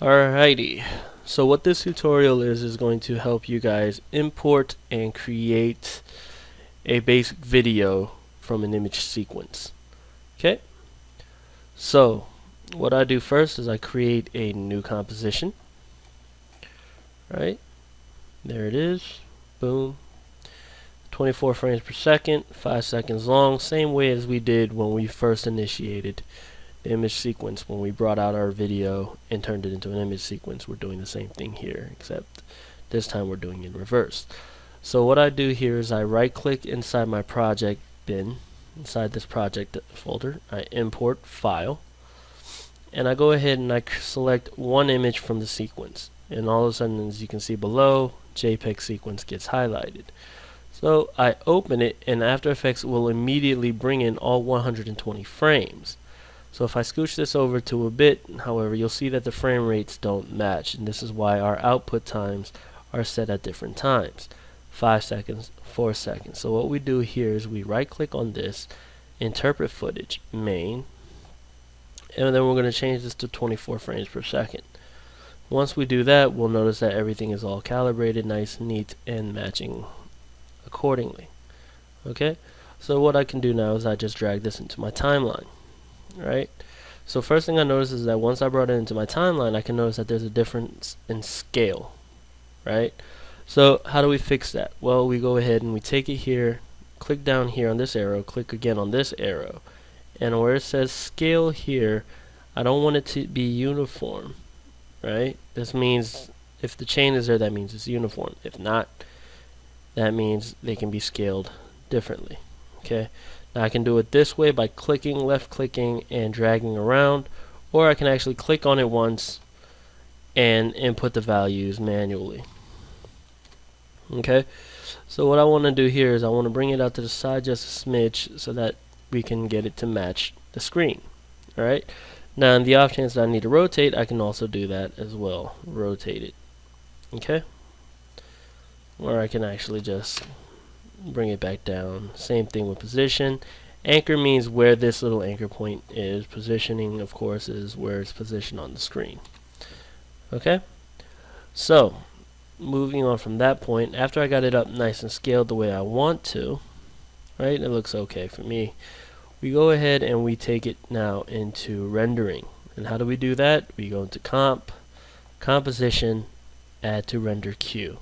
Alrighty, so what this tutorial is going to help you guys import and create a basic video from an image sequence. Okay, so what I do first is I create a new composition. Right, there it is, boom, 24 frames per second, 5 seconds long, same way as we did when we first initiated the image sequence. When we brought out our video and turned it into an image sequence, we're doing the same thing here, except this time we're doing it in reverse. So what I do here is I right click inside my project bin, inside this project folder, I import file, and I go ahead and I select one image from the sequence, and all of a sudden, as you can see below, JPEG sequence gets highlighted. So I open it, and After Effects will immediately bring in all 120 frames. So if I scooch this over to a bit, however, you'll see that the frame rates don't match, and this is why our output times are set at different times. 5 seconds, 4 seconds. So what we do here is we right click on this, interpret footage, main, and then we're going to change this to 24 frames per second. Once we do that, we'll notice that everything is all calibrated, nice, neat, and matching accordingly. Okay, so what I can do now is I just drag this into my timeline. Right, so first thing I notice is that once I brought it into my timeline, I can notice that there's a difference in scale. Right, so how do we fix that? Well, we go ahead and we take it here, click down here on this arrow, click again on this arrow, and where it says scale here, I don't want it to be uniform. Right, this means if the chain is there, that means it's uniform. If not, that means they can be scaled differently. Okay, now I can do it this way by clicking, left clicking, and dragging around, or I can actually click on it once and input the values manually. Okay, so what I want to do here is I want to bring it out to the side just a smidge so that we can get it to match the screen. Alright, now in the off chance that I need to rotate, I can also do that as well, rotate it. Okay, or I can actually just bring it back down. Same thing with position. Anchor means where this little anchor point is. Positioning, of course, is where it's positioned on the screen. Okay, so moving on from that point, after I got it up nice and scaled the way I want to, right, it looks okay for me, we go ahead and we take it now into rendering. And how do we do that? We go into comp, composition, add to render queue.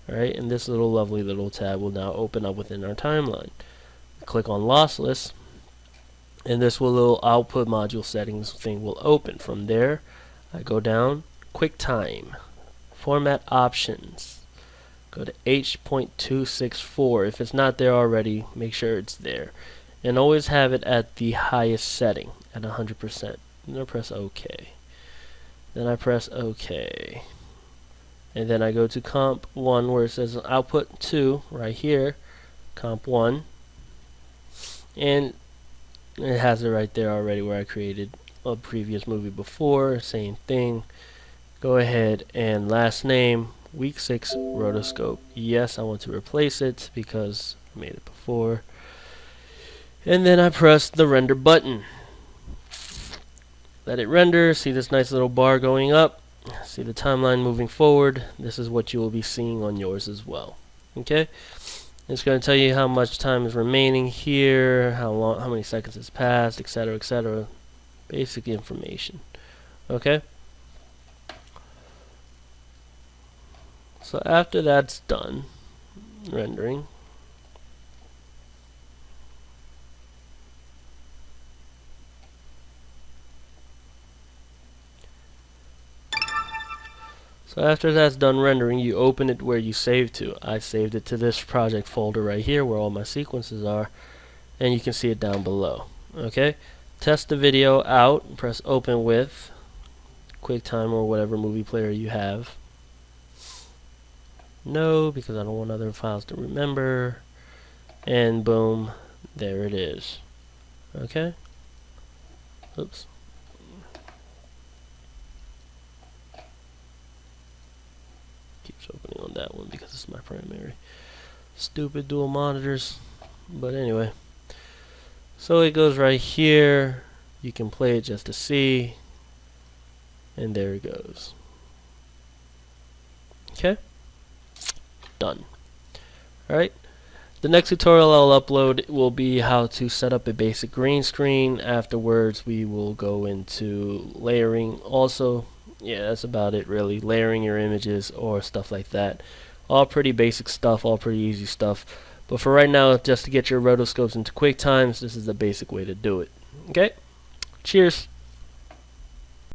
Alright, and this little lovely little tab will now open up within our timeline. Click on lossless, and this little output module settings thing will open. From there, I go down, QuickTime, format options, go to H.264. If it's not there already, make sure it's there, and always have it at the highest setting at 100%. And I press OK. Then I press OK. And then I go to comp 1 where it says output 2 right here, comp 1, and it has it right there already where I created a previous movie before. Same thing. Go ahead and last name, week 6 rotoscope. Yes, I want to replace it because I made it before. And then I press the render button. Let it render. See this nice little bar going up. See the timeline moving forward. This is what you will be seeing on yours as well. Okay, it's going to tell you how much time is remaining here, how long, how many seconds has passed, etc., etc. Basic information. Okay, so after that's done rendering, so after that's done rendering, you open it where you saved to. I saved it to this project folder right here where all my sequences are, and you can see it down below. Okay, test the video out, press open with QuickTime or whatever movie player you have. No, because I don't want other files to remember, and boom, there it is. Okay, oops. Keeps opening on that one because it's my primary. Stupid dual monitors. But anyway, so it goes right here. You can play it just to see. And there it goes. Okay, done. Alright, the next tutorial I'll upload will be how to set up a basic green screen. Afterwards we will go into layering. Also, yeah, that's about it really. Layering your images or stuff like that. All pretty basic stuff, all pretty easy stuff. But for right now, just to get your rotoscopes into QuickTime, this is the basic way to do it. Okay? Cheers.